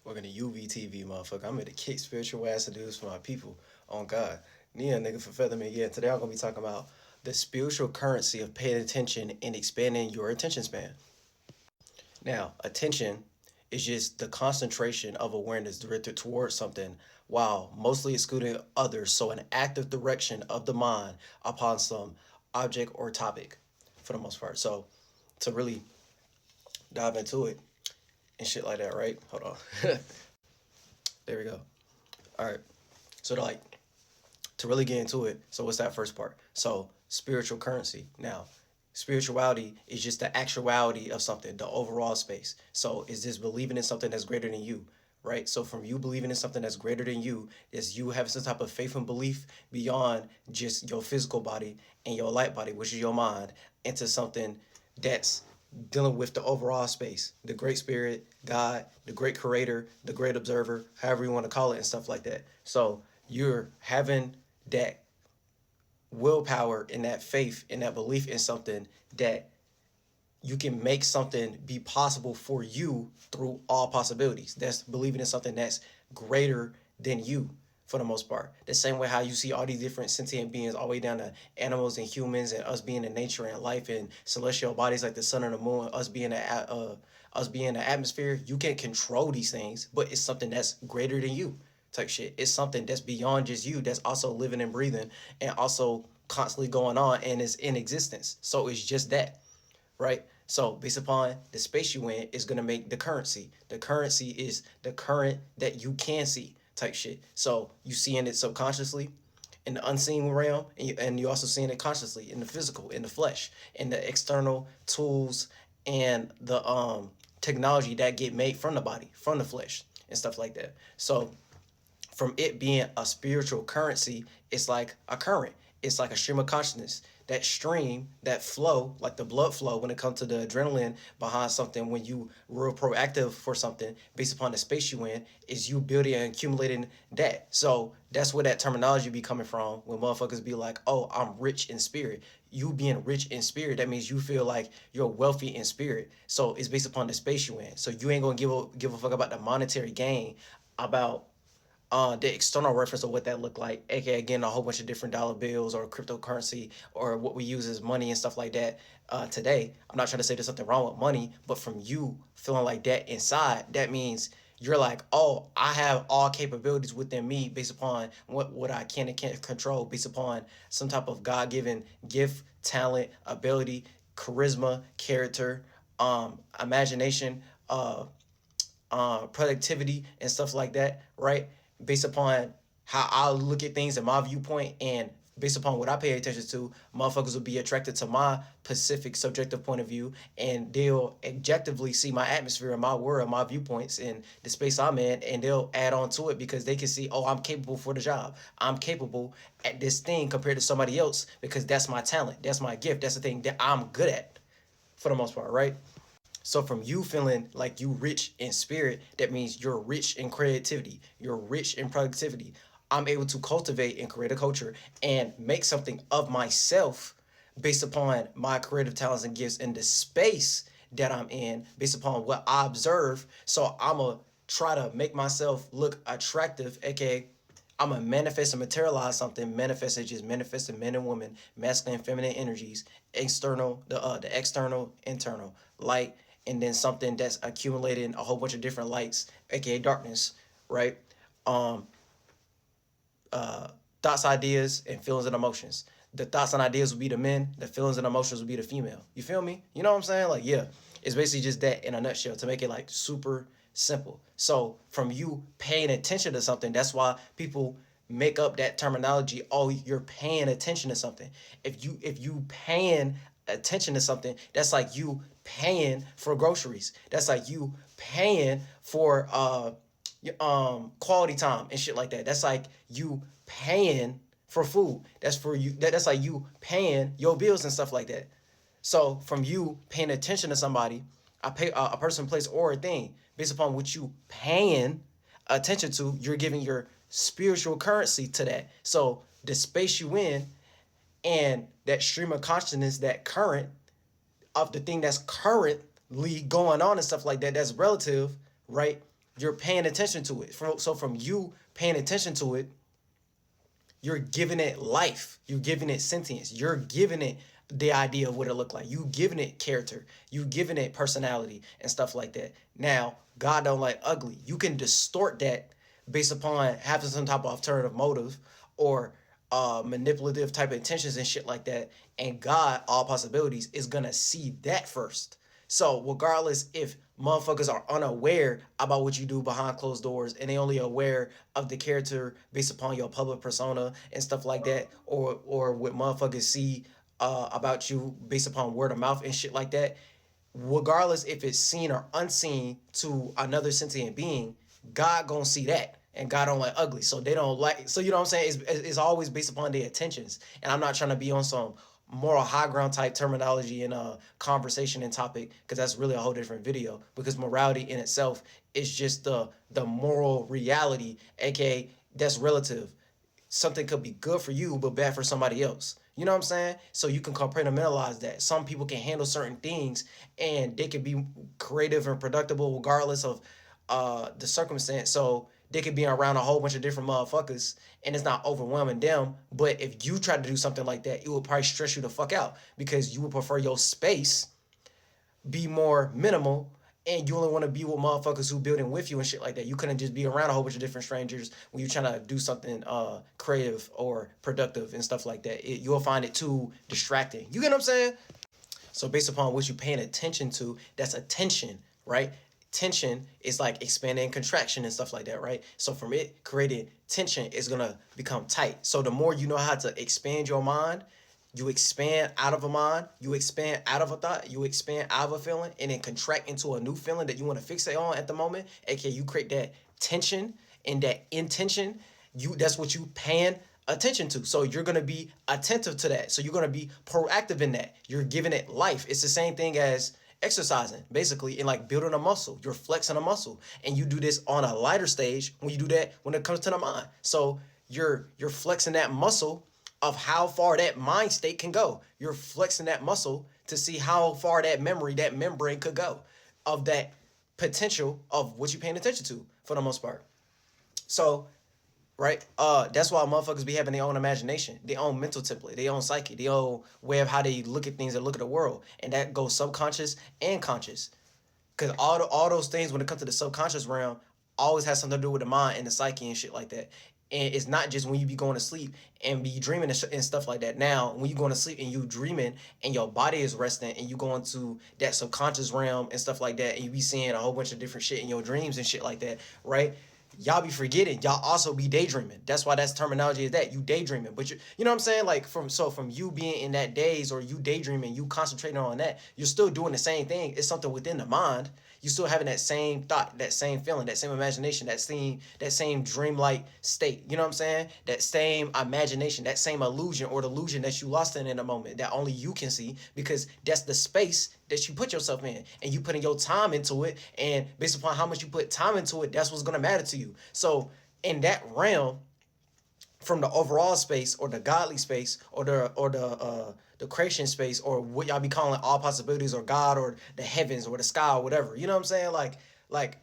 Working the UVTV, motherfucker. I'm here to kick spiritual ass news for my people. On God. Nia, nigga, for Featherman. Yeah, today I'm going to be talking about the spiritual currency of paying attention and expanding your attention span. Now, attention is just the concentration of awareness directed towards something while mostly excluding others. So, an active direction of the mind upon some object or topic for the most part. So, to really dive into it and shit like that, right? Hold on. There we go. All right. So, to really get into it, so what's that first part? So, spiritual currency. Now, spirituality is just the actuality of something, the overall space. So, is this believing in something that's greater than you? Right? So, from you believing in something that's greater than you, is you have some type of faith and belief beyond just your physical body and your light body, which is your mind, into something that's dealing with the overall space, the great spirit, God, the great creator, the great observer, however you want to call it, and stuff like that. So you're having that willpower and that faith and that belief in something that you can make something be possible for you through all possibilities. That's believing in something that's greater than you for the most part. The same way how you see all these different sentient beings all the way down to animals and humans and us being in nature and life and celestial bodies like the sun and the moon, us being the atmosphere. You can't control these things, but it's something that's greater than you type shit. It's something that's beyond just you that's also living and breathing and also constantly going on and is in existence. So it's just that, right? So based upon the space you in is gonna make the currency. The currency is the current that you can see type shit. So you seeing it subconsciously in the unseen realm, and you also seeing it consciously in the physical, in the flesh, in the external tools and the technology that get made from the body, from the flesh, and stuff like that. So from it being a spiritual currency, it's like a current. It's like a stream of consciousness. That stream, that flow, like the blood flow when it comes to the adrenaline behind something, when you real proactive for something based upon the space you in, is you building and accumulating that. So that's where that terminology be coming from when motherfuckers be like, oh, I'm rich in spirit. You being rich in spirit, that means you feel like you're wealthy in spirit. So it's based upon the space you in. So you ain't gonna give a fuck about the monetary gain, about the external reference of what that looked like, aka again a whole bunch of different dollar bills or cryptocurrency or what we use as money and stuff like that today. I'm not trying to say there's something wrong with money, but from you feeling like that inside, that means you're like, oh, I have all capabilities within me based upon what I can and can't control, based upon some type of God given gift, talent, ability, charisma, character, imagination, productivity and stuff like that, right? Based upon how I look at things and my viewpoint, and based upon what I pay attention to, motherfuckers will be attracted to my specific subjective point of view, and they'll objectively see my atmosphere and my world, my viewpoints, and the space I'm in, and they'll add on to it because they can see, oh, I'm capable for the job. I'm capable at this thing compared to somebody else because that's my talent, that's my gift, that's the thing that I'm good at for the most part, right? So from you feeling like you rich in spirit, that means you're rich in creativity, you're rich in productivity. I'm able to cultivate and create a culture and make something of myself based upon my creative talents and gifts in the space that I'm in, based upon what I observe. So I'm going to try to make myself look attractive, aka I'm gonna manifest and materialize something. Manifest is just manifesting men and women, masculine and feminine energies, external, the external, internal, light, and then something that's accumulating a whole bunch of different lights, aka darkness, right? Um, Thoughts, ideas, and feelings and emotions. The thoughts and ideas will be the men, the feelings and emotions will be the female. You feel me? You know what I'm saying? Like, yeah, it's basically just that in a nutshell to make it like super simple. So, from you paying attention to something, that's why people make up that terminology. Oh, you're paying attention to something. If you paying attention to something, that's like you paying for groceries. That's like you paying for quality time and shit like that. That's like you paying for food. That's for you. That's like you paying your bills and stuff like that. So from you paying attention to somebody, a person, place, or a thing based upon what you paying attention to. You're giving your spiritual currency to that. So the space you in and that stream of consciousness, that current of the thing that's currently going on and stuff like that, that's relative, right? you're paying attention to it. So from you paying attention to it, you're giving it life. You're giving it sentience. You're giving it the idea of what it look like. You giving it character. You giving it personality and stuff like that. Now, God don't like ugly. You can distort that based upon having some type of alternative motive or manipulative type of intentions and shit like that. And God, all possibilities, is gonna see that first. So regardless if motherfuckers are unaware about what you do behind closed doors and they only aware of the character based upon your public persona and stuff like that, or what motherfuckers see about you based upon word of mouth and shit like that, regardless if it's seen or unseen to another sentient being, God gonna see that. And God don't like ugly. So they don't like, so you know what I'm saying? It's always based upon their intentions. And I'm not trying to be on some moral high ground type terminology and conversation and topic, because that's really a whole different video. Because morality in itself is just the moral reality, aka that's relative. Something could be good for you but bad for somebody else. You know what I'm saying? So you can compartmentalize that. Some people can handle certain things and they can be creative and productive regardless of the circumstance. So they could be around a whole bunch of different motherfuckers and it's not overwhelming them. But if you try to do something like that, it would probably stress you the fuck out because you would prefer your space be more minimal and you only want to be with motherfuckers who building with you and shit like that. You couldn't just be around a whole bunch of different strangers when you're trying to do something creative or productive and stuff like that. You'll find it too distracting. You get what I'm saying? So based upon what you're paying attention to, that's attention, right? Tension is like expanding and contraction and stuff like that, right? So from it creating tension is gonna become tight. So the more you know how to expand your mind, you expand out of a mind, you expand out of a thought, you expand out of a feeling, and then contract into a new feeling that you want to fixate on at the moment. aka you create that tension and that intention. That's what you paying attention to. So you're gonna be attentive to that. So you're gonna be proactive in that. You're giving it life. It's the same thing as exercising, basically, and like building a muscle. You're flexing a muscle. And you do this on a lighter stage when you do that when it comes to the mind. So you're flexing that muscle of how far that mind state can go. You're flexing that muscle to see how far that memory, that membrane could go of that potential of what you're paying attention to for the most part. So, right, that's why motherfuckers be having their own imagination, their own mental template, their own psyche, their own way of how they look at things and look at the world. And that goes subconscious and conscious. Because all those things when it comes to the subconscious realm always has something to do with the mind and the psyche and shit like that. And it's not just when you be going to sleep and be dreaming and stuff like that. Now, when you going to sleep and you dreaming and your body is resting and you go into that subconscious realm and stuff like that, and you be seeing a whole bunch of different shit in your dreams and shit like that, right? Y'all be forgetting. Y'all also be daydreaming. That's why that's terminology is that you daydreaming. But you know what I'm saying? Like from you being in that daze or you daydreaming, you concentrating on that, you're still doing the same thing. It's something within the mind. You still having that same thought, that same feeling, that same imagination, that same dreamlike state. You know what I'm saying? That same imagination, that same illusion or delusion that you lost in a moment that only you can see because that's the space that you put yourself in and you putting your time into it, and based upon how much you put time into it, that's what's gonna matter to you. So in that realm, from the overall space or the godly space or the creation space or what y'all be calling all possibilities or God or the heavens or the sky or whatever, you know what I'm saying? Like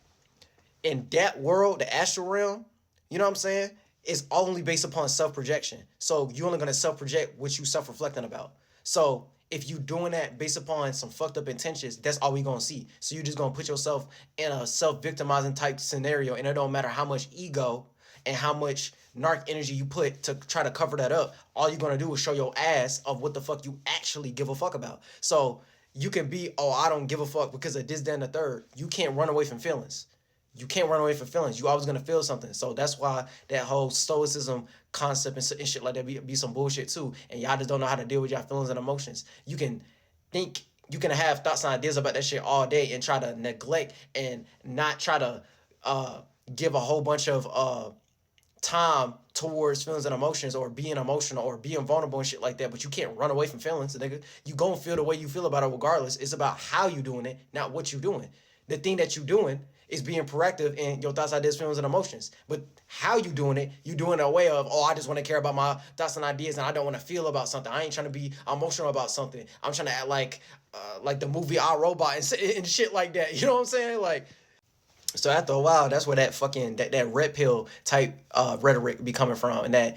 in that world, the astral realm, you know what I'm saying? Is only based upon self-projection. So you only gonna self-project what you self-reflecting about. So if you doing that based upon some fucked up intentions, that's all we gonna see. So you just gonna put yourself in a self-victimizing type scenario, and it don't matter how much ego and how much narc energy you put to try to cover that up. All you're gonna do is show your ass of what the fuck you actually give a fuck about. So you can be, oh, I don't give a fuck because of this, that, and the third. You can't run away from feelings. You can't run away from feelings. You always gonna feel something. So that's why that whole stoicism concept and shit like that be some bullshit too. And y'all just don't know how to deal with your feelings and emotions. You can think, you can have thoughts and ideas about that shit all day and try to neglect and not try to give a whole bunch of time towards feelings and emotions or being emotional or being vulnerable and shit like that. But you can't run away from feelings, nigga. You gonna feel the way you feel about it regardless. It's about how you doing it, not what you doing. The thing that you doing is being proactive in your thoughts, ideas, feelings, and emotions. But how you doing it, you doing it a way of, oh, I just want to care about my thoughts and ideas and I don't want to feel about something. I ain't trying to be emotional about something. I'm trying to act like the movie I, Robot and shit like that. You know what I'm saying? Like, So after a while, that's where that fucking that red pill type rhetoric be coming from, and that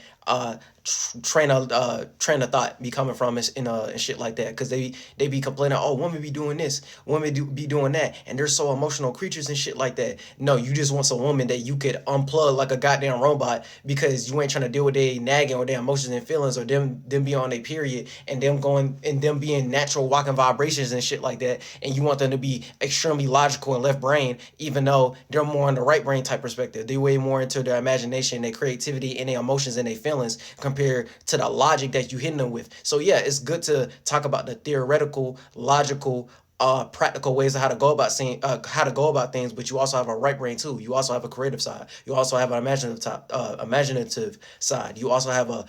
train of thought be coming from, and shit like that, because they be complaining, oh, women be doing this, be doing that, and they're so emotional creatures and shit like that. No, you just want some woman that you could unplug like a goddamn robot, because you ain't trying to deal with their nagging or their emotions and feelings, or them being on their period, and them being natural walking vibrations and shit like that, and you want them to be extremely logical and left brain, even though they're more on the right brain type perspective. They way more into their imagination, their creativity, and their emotions and their feelings compared to the logic that you hitting them with. So yeah, it's good to talk about the theoretical, logical, practical ways of how to go about things, but you also have a right brain too. You also have a creative side. You also have an imaginative side. You also have a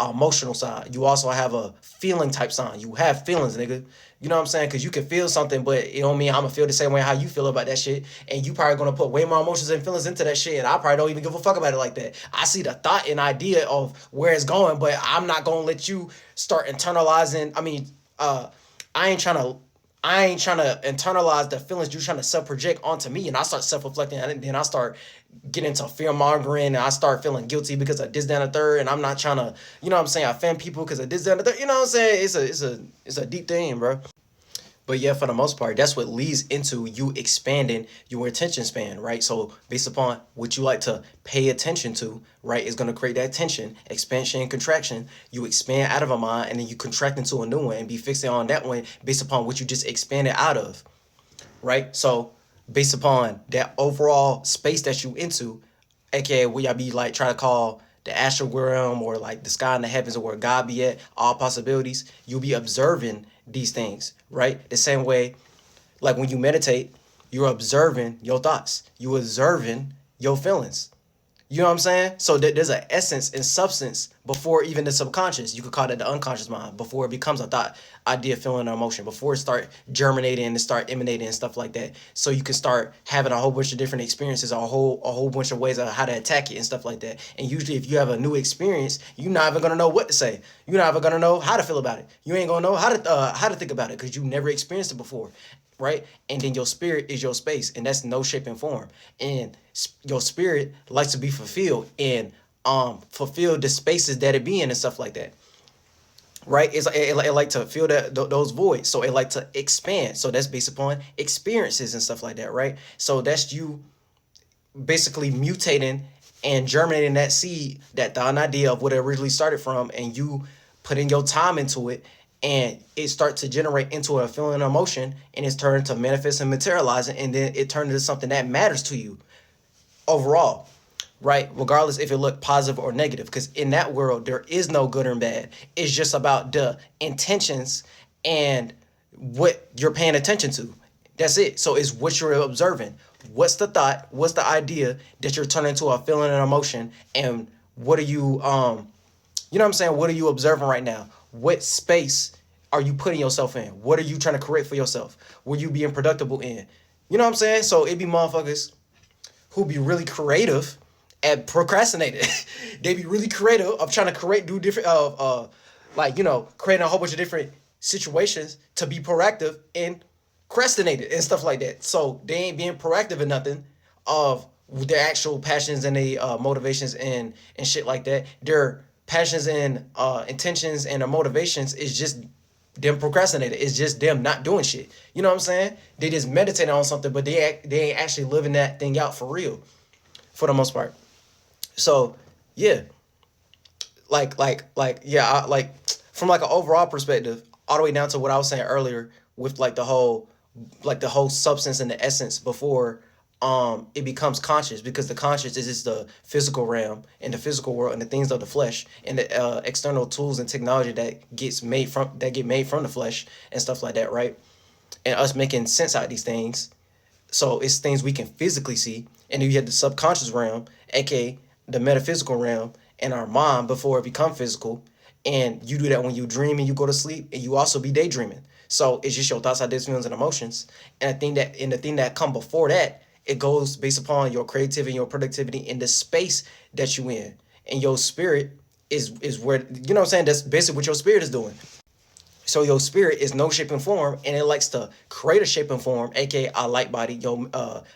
emotional side. You also have a feeling type side. You have feelings, nigga. You know what I'm saying? Because you can feel something, but it don't mean I'm gonna feel the same way how you feel about that shit. And you probably gonna put way more emotions and feelings into that shit, and I probably don't even give a fuck about it like that. I see the thought and idea of where it's going, but I'm not gonna let you start internalizing. I mean, I ain't trying to I ain't trying to internalize the feelings you're trying to self project onto me, and I start self reflecting, and then I start getting into fear mongering, and I start feeling guilty because of this, that, and the third, and I'm not trying to, you know what I'm saying, offend people because of this, that, and the third. You know what I'm saying? It's a deep thing, bro. But yeah, for the most part, that's what leads into you expanding your attention span, right? So based upon what you like to pay attention to, right, is going to create that tension, expansion and contraction. You expand out of a mind, and then you contract into a new one and be fixing on that one based upon what you just expanded out of, right? So based upon that overall space that you into, aka what y'all be like try to call the astral realm, or like the sky and the heavens, or where God be at, all possibilities, you'll be observing these things, right? The same way, like when you meditate, you're observing your thoughts, you observing your feelings. You know what I'm saying? So there's an essence and substance before even the subconscious. You could call that the unconscious mind, before it becomes a thought, idea, feeling, or emotion, before it start germinating and start emanating and stuff like that. So you can start having a whole bunch of different experiences, a whole bunch of ways of how to attack it and stuff like that. And usually, if you have a new experience, you're not even gonna know what to say. You're not even gonna know how to feel about it. You ain't gonna know how to think about it, because you never experienced it before, right? And then your spirit is your space, and that's no shape and form. And your spirit likes to be fulfilled, and fulfill the spaces that it be in and stuff like that, right? It like to fill those voids, so it like to expand. So that's based upon experiences and stuff like that, right? So that's you basically mutating and germinating that seed, that thought and idea of what it originally started from, and you putting your time into it, and it starts to generate into a feeling and emotion, and it's turned to manifest and materializing, and then it turned into something that matters to you overall, right? Regardless if it look positive or negative, because in that world there is no good or bad. It's just about the intentions and what you're paying attention to. That's it. So it's what you're observing. What's the thought? What's the idea that you're turning into a feeling and emotion? And what are you know what I'm saying? What are you observing right now? What space are you putting yourself in? What are you trying to create for yourself? Were you being productive in? You know what I'm saying? So it be motherfuckers who be really creative at procrastinating. They be really creative of trying to do different like, creating a whole bunch of different situations to be proactive and procrastinated and stuff like that. So they ain't being proactive in nothing of their actual passions and they motivations and shit like that. Their passions and intentions and their motivations is just them procrastinating. It's just them not doing shit. You know what I'm saying? They just meditate on something, but they ain't actually living that thing out for real, for the most part. So yeah, yeah, like from like an overall perspective, all the way down to what I was saying earlier with like the whole substance and the essence before it becomes conscious, because the conscious is just the physical realm and the physical world and the things of the flesh and the external tools and technology that get made from the flesh and stuff like that, right? And us making sense out of these things. So it's things we can physically see, and then you have the subconscious realm, aka the metaphysical realm, and our mind before it become physical. And you do that when you dream and you go to sleep, and you also be daydreaming. So it's just your thoughts, ideas, feelings, and emotions. And the thing that come before that, it goes based upon your creativity, your productivity, in the space that you in, and your spirit is where, you know what I'm saying. That's basically what your spirit is doing. So your spirit is no shape and form, and it likes to create a shape and form, aka a light body, your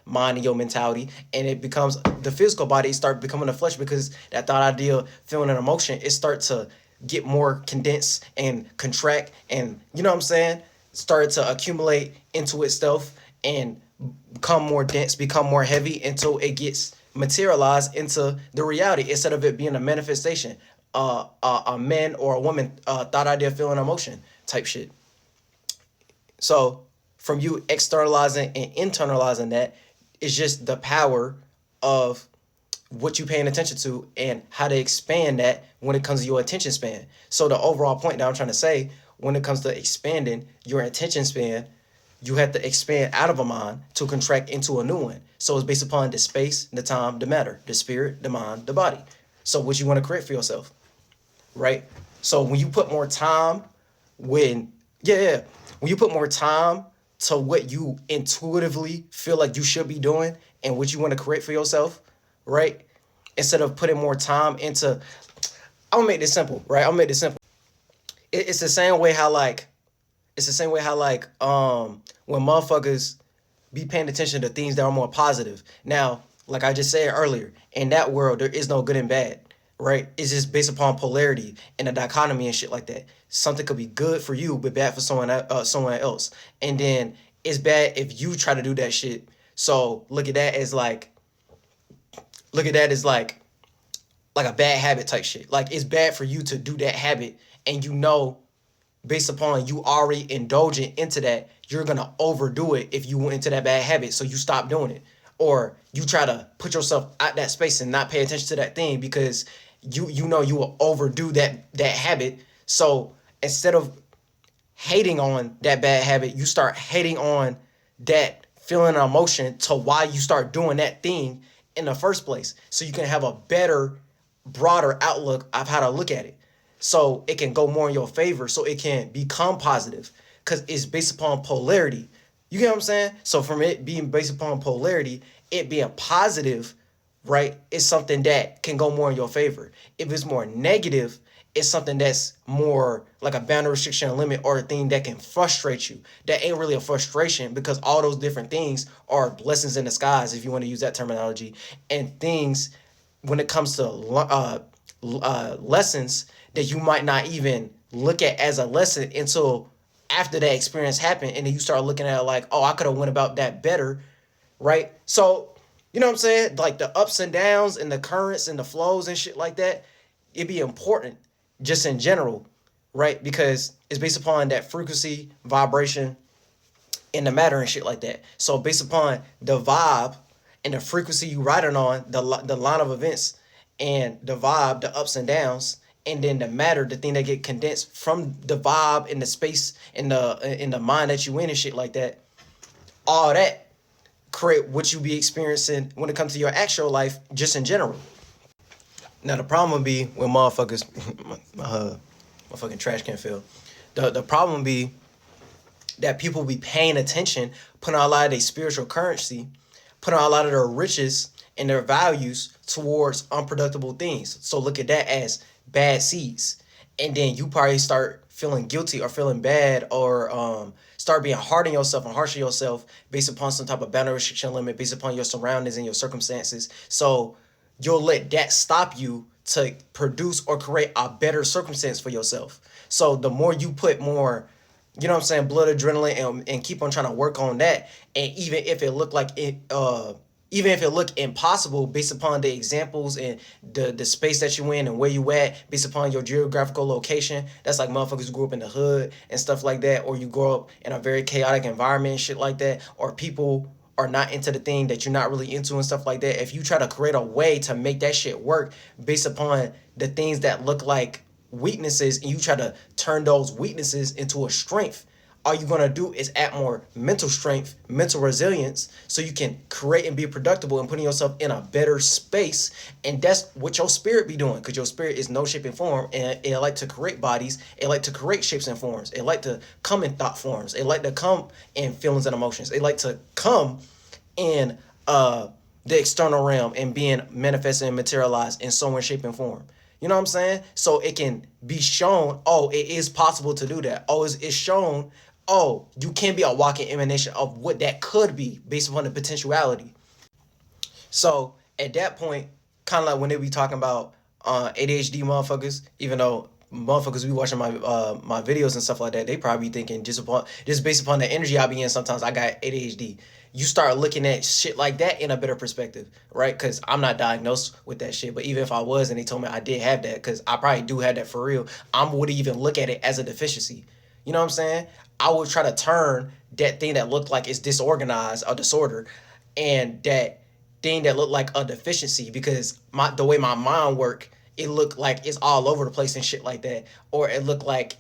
mind and your mentality, and it becomes the physical body. Start becoming the flesh because that thought, idea, feeling, and emotion, it start to get more condensed and contract, and you know what I'm saying, start to accumulate into itself and become more dense, become more heavy until it gets materialized into the reality instead of it being a manifestation, a man or a woman thought, idea, feeling, emotion type shit. So from you externalizing and internalizing that, it's just the power of what you paying attention to and how to expand that when it comes to your attention span. So the overall point that I'm trying to say, when it comes to expanding your attention span, you have to expand out of a mind to contract into a new one. So it's based upon the space, the time, the matter, the spirit, the mind, the body. So what you want to create for yourself, right? So when you put more time, when when you put more time to what you intuitively feel like you should be doing and what you want to create for yourself, right? Instead of putting more time into, I'm gonna make this simple, right? I'll make this simple. It's the same way how like, it's the same way how like when motherfuckers be paying attention to things that are more positive. Now, like I just said earlier, in that world there is no good and bad, right? It's just based upon polarity and a dichotomy and shit like that. Something could be good for you but bad for someone else, and then it's bad if you try to do that shit. So look at that as like, look at that as like a bad habit type shit. Like it's bad for you to do that habit, and you know, based upon you already indulging into that, you're gonna overdo it if you went into that bad habit. So you stop doing it, or you try to put yourself out that space and not pay attention to that thing because you know you will overdo that habit. So instead of hating on that bad habit, you start hating on that feeling and emotion to why you start doing that thing in the first place. So you can have a better, broader outlook of how to look at it. So it can go more in your favor. So it can become positive because it's based upon polarity. You get what I'm saying? So from it being based upon polarity, it being positive, right, is something that can go more in your favor. If it's more negative, it's something that's more like a boundary, restriction, and limit, or a thing that can frustrate you. That ain't really a frustration because all those different things are blessings in disguise, if you want to use that terminology, and things when it comes to lessons that you might not even look at as a lesson until after that experience happened, and then you start looking at it like, oh, I could have went about that better, right? So, you know what I'm saying? Like the ups and downs and the currents and the flows and shit like that, it'd be important just in general, right? Because it's based upon that frequency, vibration, and the matter and shit like that. So based upon the vibe and the frequency you riding on, the line of events and the vibe, the ups and downs, and then the matter, the thing that get condensed from the vibe and the space and the mind that you in and shit like that, all that create what you be experiencing when it comes to your actual life, just in general. Now the problem would be when motherfuckers, my fucking trash can fill. The problem be that people be paying attention, putting a lot of their spiritual currency, putting a lot of their riches and their values towards unproductible things. So look at that as bad seeds. And then you probably start feeling guilty or feeling bad, or start being hard on yourself and harsh on yourself based upon some type of boundary, restriction, limit, based upon your surroundings and your circumstances. So you'll let that stop you to produce or create a better circumstance for yourself. So the more you put more, you know what I'm saying, blood, adrenaline, and keep on trying to work on that, and even if it looked like it, even if it looked impossible based upon the examples and the space that you in and where you at, based upon your geographical location, that's like motherfuckers who grew up in the hood and stuff like that, or you grow up in a very chaotic environment and shit like that, or people are not into the thing that you're not really into and stuff like that. If you try to create a way to make that shit work based upon the things that look like weaknesses, and you try to turn those weaknesses into a strength, all you're gonna do is add more mental strength, mental resilience, so you can create and be productive and putting yourself in a better space. And that's what your spirit be doing, because your spirit is no shape and form, and it like to create bodies, it like to create shapes and forms, it like to come in thought forms, it like to come in feelings and emotions, it like to come in the external realm and being manifested and materialized in some way, shape, and form. You know what I'm saying? So it can be shown, oh, it is possible to do that. Oh, it's shown, oh, you can be a walking emanation of what that could be based upon the potentiality. So at that point, kind of like when they be talking about ADHD motherfuckers, even though motherfuckers be watching my videos and stuff like that, they probably be thinking just based upon the energy I be in, sometimes I got ADHD. You start looking at shit like that in a better perspective, right? Because I'm not diagnosed with that shit. But even if I was and they told me I did have that, because I probably do have that for real, I would even look at it as a deficiency. You know what I'm saying? I would try to turn that thing that looked like it's disorganized, a disorder, and that thing that looked like a deficiency, because the way my mind work, it looked like it's all over the place and shit like that, or it looked like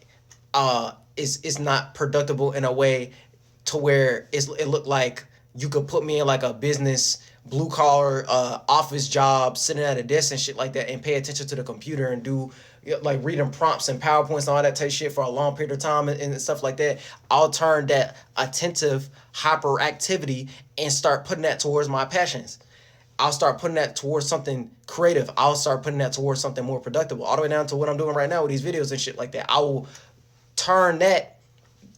it's not productive in a way to where it looked like you could put me in like a business blue collar office job sitting at a desk and shit like that and pay attention to the computer and do like reading prompts and PowerPoints and all that type of shit for a long period of time and stuff like that. I'll turn that attentive hyperactivity and start putting that towards my passions. I'll start putting that towards something creative. I'll start putting that towards something more productive, all the way down to what I'm doing right now with these videos and shit like that. I will turn that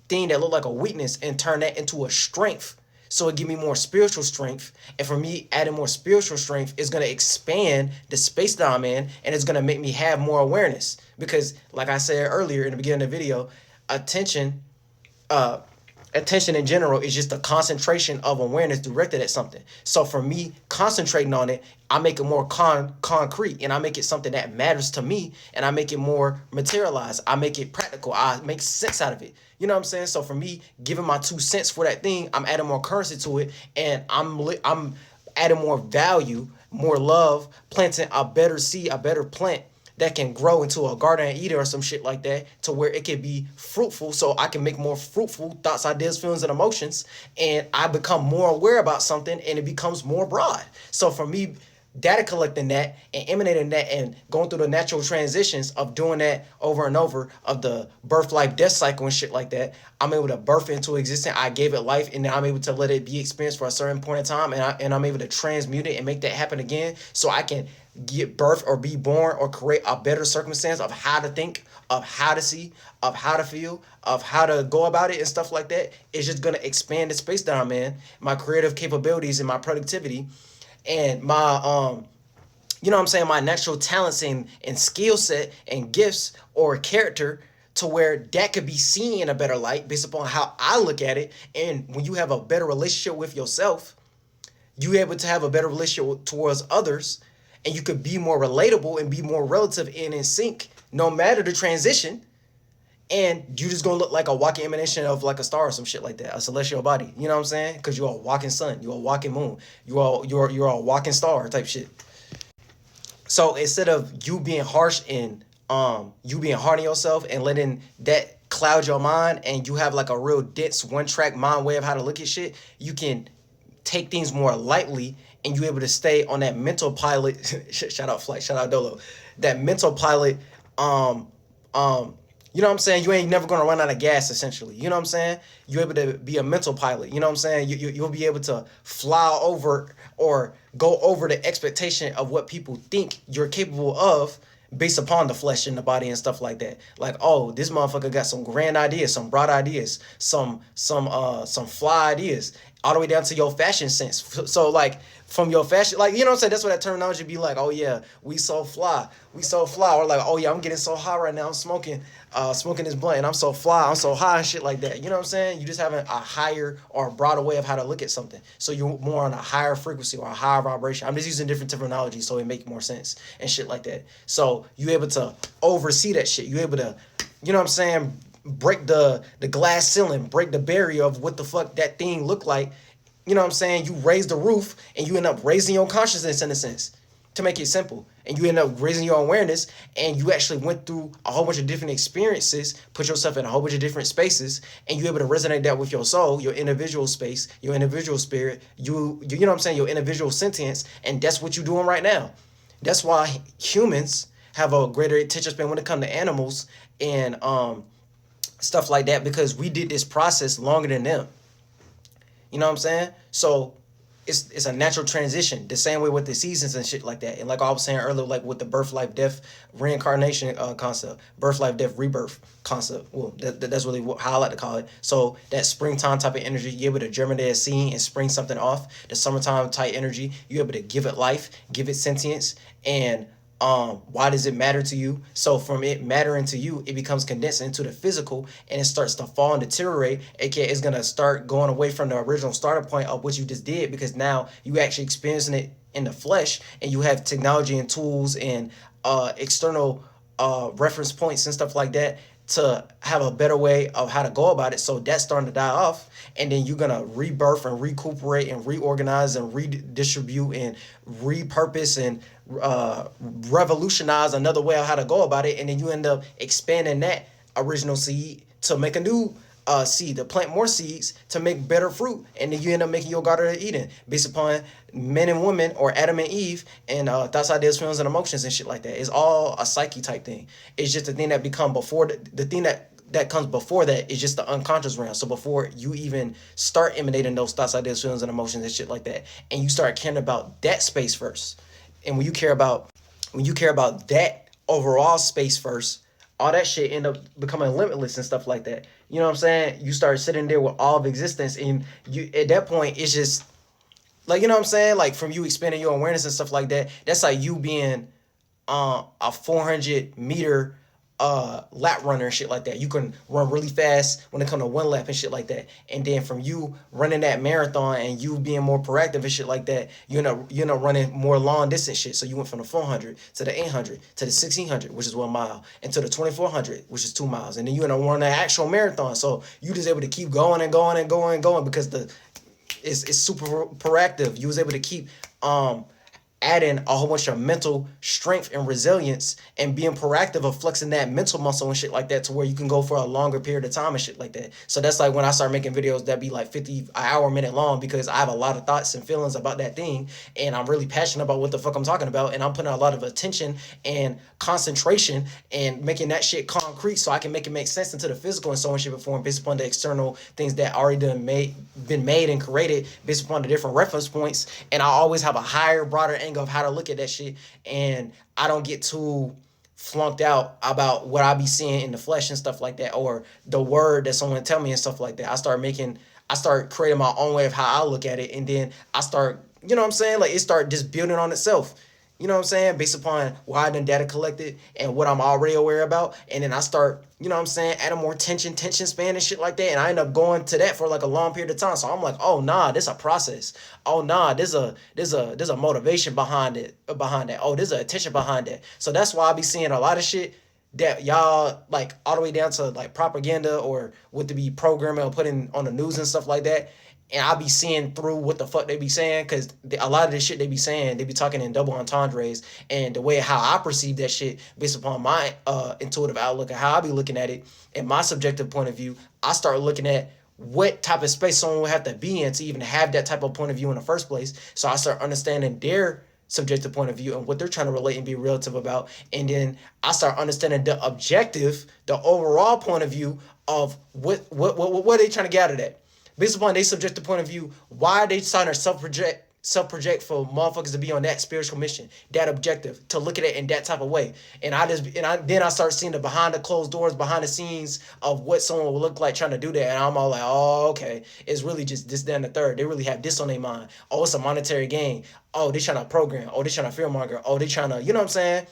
thing that looked like a weakness and turn that into a strength. So it give me more spiritual strength. And for me, adding more spiritual strength is going to expand the space that I'm in, and it's going to make me have more awareness. Because like I said earlier in the beginning of the video, attention uh, attention in general is just a concentration of awareness directed at something. So for me, concentrating on it, I make it more concrete, and I make it something that matters to me, and I make it more materialized. I make it practical. I make sense out of it. You know what I'm saying? So for me, giving my 2 cents for that thing, I'm adding more currency to it, and I'm adding more value, more love, planting a better seed, a better plant that can grow into a garden and eater or some shit like that, to where it can be fruitful, so I can make more fruitful thoughts, ideas, feelings, and emotions, and I become more aware about something, and it becomes more broad. So for me, data collecting that and emanating that and going through the natural transitions of doing that over and over, of the birth, life, death cycle and shit like that, I'm able to birth into existence. I gave it life, and then I'm able to let it be experienced for a certain point in time, and I'm able to transmute it and make that happen again, so I can get birth or be born or create a better circumstance of how to think, of how to see, of how to feel, of how to go about it and stuff like that. It's just gonna expand the space that I'm in, my creative capabilities and my productivity, and my you know what I'm saying, my natural talents and skill set and gifts or character, to where that could be seen in a better light based upon how I look at it. And when you have a better relationship with yourself, you able to have a better relationship towards others, and you could be more relatable and be more relative and in sync no matter the transition. And you just gonna look like a walking emanation of like a star or some shit like that, a celestial body. You know what I'm saying? Because you're a walking sun, you're a walking moon, you're a walking star type shit. So instead of you being harsh and you being hard on yourself and letting that cloud your mind, and you have like a real dense one track mind way of how to look at shit, you can take things more lightly, and you're able to stay on that mental pilot. Shout out Flight, shout out Dolo. That mental pilot, um, you know what I'm saying? You ain't never gonna run out of gas, essentially. You know what I'm saying? You're able to be a mental pilot. You know what I'm saying? You'll be able to fly over or go over the expectation of what people think you're capable of, based upon the flesh and the body and stuff like that. Like, oh, this motherfucker got some grand ideas, some broad ideas, some fly ideas, all the way down to your fashion sense. So like from your fashion, like, you know what I'm saying? That's what that terminology be like. Oh yeah, we so fly, or like, oh yeah, I'm getting so high right now, I'm smoking this blunt, and I'm so fly, I'm so high and shit like that. You know what I'm saying? You just having a higher or a broader way of how to look at something. So you're more on a higher frequency or a higher vibration. I'm just using different terminology so it make more sense and shit like that. So you able to oversee that shit. You able to, you know what I'm saying, break the glass ceiling, break the barrier of what the fuck that thing look like. You know what I'm saying? You raise the roof, and you end up raising your consciousness in a sense, to make it simple. And you end up raising your awareness, and you actually went through a whole bunch of different experiences, put yourself in a whole bunch of different spaces, and you're able to resonate that with your soul, your individual space, your individual spirit, you know what I'm saying, your individual sentience, and that's what you're doing right now. That's why humans have a greater attention span when it comes to animals and stuff like that, because we did this process longer than them. You know what I'm saying? So it's a natural transition. The same way with the seasons and shit like that. And like I was saying earlier, like with the birth, life, death, reincarnation concept, birth, life, death, rebirth concept. Well, that's really how I like to call it. So that springtime type of energy, you're able to germinate a seed and spring something off. The summertime type energy, you're able to give it life, give it sentience, and why does it matter to you? So from it mattering to you, it becomes condensed into the physical, and it starts to fall and deteriorate, aka it's gonna start going away from the original starting point of what you just did, because now you actually experiencing it in the flesh, and you have technology and tools and external reference points and stuff like that to have a better way of how to go about it. So that's starting to die off, and then you're gonna rebirth and recuperate and reorganize and redistribute and repurpose and revolutionize another way of how to go about it, and then you end up expanding that original seed to make a new seed, to plant more seeds to make better fruit, and then you end up making your Garden of Eden based upon men and women, or Adam and Eve, and thoughts, ideas, feelings, and emotions and shit like that. It's all a psyche type thing. It's just the thing that become before the thing that comes before that is just the unconscious realm. So before you even start emanating those thoughts, ideas, feelings, and emotions and shit like that, and you start caring about that space first, and when you care about that overall space first, all that shit end up becoming limitless and stuff like that. You know what I'm saying? You start sitting there with all of existence, and you at that point it's just like, you know what I'm saying? Like from you expanding your awareness and stuff like that. That's like you being a 400-meter lap runner and shit like that. You can run really fast when it comes to one lap and shit like that. And then from you running that marathon and you being more proactive and shit like that, you're not running more long distance shit. So you went from the 400 to the 800 to the 1600, which is 1 mile, and to the 2400, which is 2 miles. And then you're gonna run an actual marathon. So you just able to keep going and going and going and going because it's super proactive. You was able to keep adding a whole bunch of mental strength and resilience and being proactive of flexing that mental muscle and shit like that to where you can go for a longer period of time and shit like that. So that's like when I start making videos that be like 50 hour minute long, because I have a lot of thoughts and feelings about that thing, and I'm really passionate about what the fuck I'm talking about, and I'm putting a lot of attention and concentration and making that shit concrete so I can make it make sense into the physical and so on shit before, based upon the external things that already been made and created based upon the different reference points. And I always have a higher, broader angle of how to look at that shit, and I don't get too flunked out about what I be seeing in the flesh and stuff like that, or the word that someone tell me and stuff like that. I start creating my own way of how I look at it, and then I start, you know what I'm saying, like it start just building on itself. You know what I'm saying? Based upon what I done data collected and what I'm already aware about. And then I start, you know what I'm saying, adding more tension span and shit like that. And I end up going to that for like a long period of time. So I'm like, oh nah, this a process. Oh nah, there's a motivation behind that. Oh, there's a attention behind that. So that's why I be seeing a lot of shit that y'all like all the way down to like propaganda or what to be programming or putting on the news and stuff like that. And I'll be seeing through what the fuck they be saying, because a lot of the shit they be saying, they be talking in double entendres, and the way how I perceive that shit based upon my intuitive outlook and how I be looking at it and my subjective point of view, I start looking at what type of space someone would have to be in to even have that type of point of view in the first place. So I start understanding their subjective point of view and what they're trying to relate and be relative about, and then I start understanding the objective, the overall point of view of what are they trying to get out of that. Based upon their subjective point of view, why are they trying to self-project for motherfuckers to be on that spiritual mission, that objective, to look at it in that type of way. And I start seeing the behind the closed doors, behind the scenes of what someone would look like trying to do that. And I'm all like, oh, okay, it's really just this, that, and the third. They really have this on their mind. Oh, it's a monetary gain. Oh, they trying to program. Oh, they trying to fear monger. Oh, they trying to, you know what I'm saying?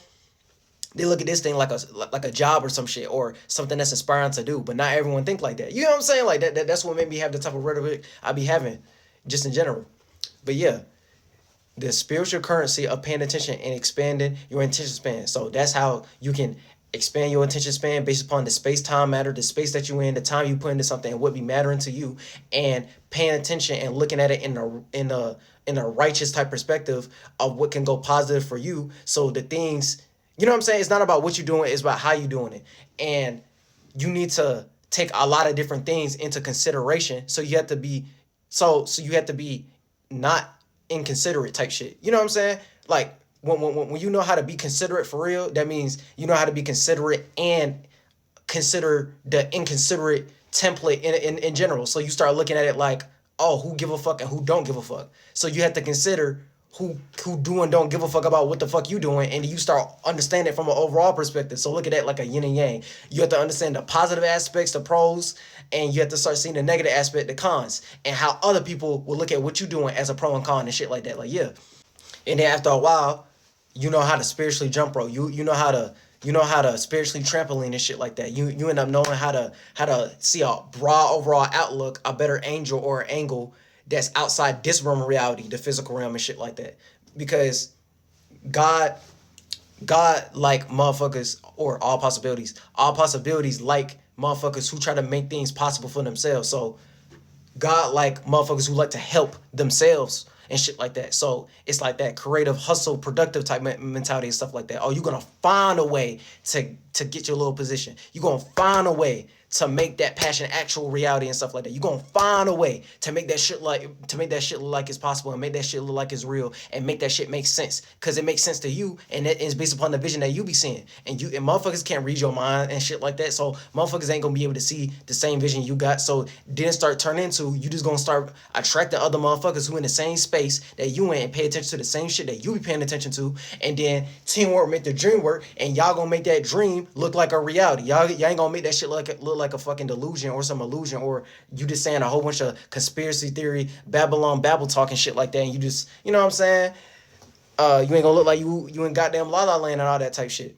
They look at this thing like a job or some shit, or something that's inspiring to do, but not everyone think like that. You know what I'm saying? Like that's what made me have the type of rhetoric I be having, just in general. But yeah, the spiritual currency of paying attention and expanding your attention span. So that's how you can expand your attention span based upon the space-time matter, the space that you in, the time you put into something, and what be mattering to you, and paying attention and looking at it in a righteous type perspective of what can go positive for you. So the things, you know what I'm saying? It's not about what you're doing, it's about how you're doing it. And you need to take a lot of different things into consideration. So you have to be you have to be not inconsiderate type shit. You know what I'm saying? Like when you know how to be considerate for real, that means you know how to be considerate and consider the inconsiderate template in general. So you start looking at it like oh, who give a fuck and who don't give a fuck. So you have to consider who do and don't give a fuck about what the fuck you doing, and you start understanding it from an overall perspective. So look at that like a yin and yang. You have to understand the positive aspects, the pros, and you have to start seeing the negative aspect, the cons, and how other people will look at what you doing as a pro and con and shit like that. Like, yeah. And then after a while, you know how to spiritually jump rope. You know how to spiritually trampoline and shit like that. You end up knowing how to see a broad overall outlook, a better angel or an angle that's outside this realm of reality, the physical realm and shit like that. Because God like motherfuckers, or all possibilities like motherfuckers who try to make things possible for themselves. So God like motherfuckers who like to help themselves and shit like that. So it's like that creative hustle, productive type mentality and stuff like that. Oh, you're gonna find a way to get your little position. You're gonna find a way to make that passion actual reality and stuff like that. You're gonna find a way to make that shit look like it's possible, and make that shit look like it's real, and make that shit make sense. Cause it makes sense to you, and it is based upon the vision that you be seeing. And motherfuckers can't read your mind and shit like that. So motherfuckers ain't gonna be able to see the same vision you got. So then start turning into, you just gonna start attracting other motherfuckers who in the same space that you in, and pay attention to the same shit that you be paying attention to. And then teamwork make the dream work, and y'all gonna make that dream look like a reality. Y'all ain't gonna make that shit look like a fucking delusion or some illusion, or you just saying a whole bunch of conspiracy theory, Babble talk and shit like that, and you just, you know what I'm saying? You ain't gonna look like you in goddamn La La Land and all that type shit.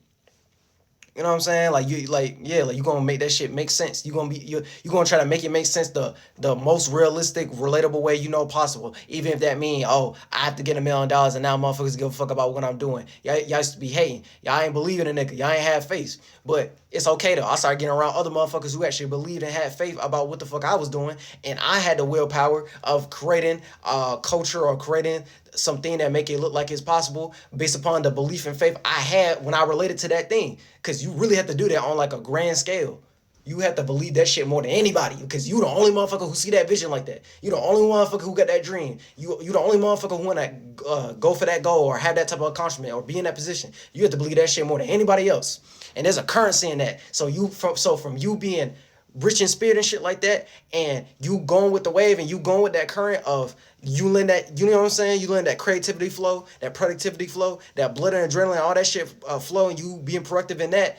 You know what I'm saying? Like you gonna make that shit make sense. You gonna try to make it make sense the most realistic, relatable way you know possible. Even if that mean, oh, I have to get $1,000,000 and now motherfuckers give a fuck about what I'm doing. Y'all used to be hating. Y'all ain't believing in a nigga. Y'all ain't have faith. But it's okay though. I started getting around other motherfuckers who actually believed and had faith about what the fuck I was doing, and I had the willpower of creating culture, or creating something that make it look like it's possible based upon the belief and faith I had when I related to that thing. Cause you really have to do that on like a grand scale. You have to believe that shit more than anybody, because you the only motherfucker who see that vision like that. You the only motherfucker who got that dream. You the only motherfucker who wanna go for that goal or have that type of accomplishment or be in that position. You have to believe that shit more than anybody else. And there's a currency in that. So from you being rich in spirit and shit like that, and you going with the wave, and you going with that current of, you letting that, you know what I'm saying, you letting that creativity flow, that productivity flow, that blood and adrenaline, all that shit flow, and you being productive in that,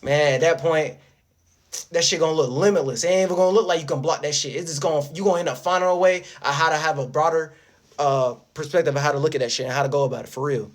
man, at that point, that shit gonna look limitless. It ain't even gonna look like you can block that shit. It's just you gonna end up finding a way of how to have a broader perspective of how to look at that shit and how to go about it for real.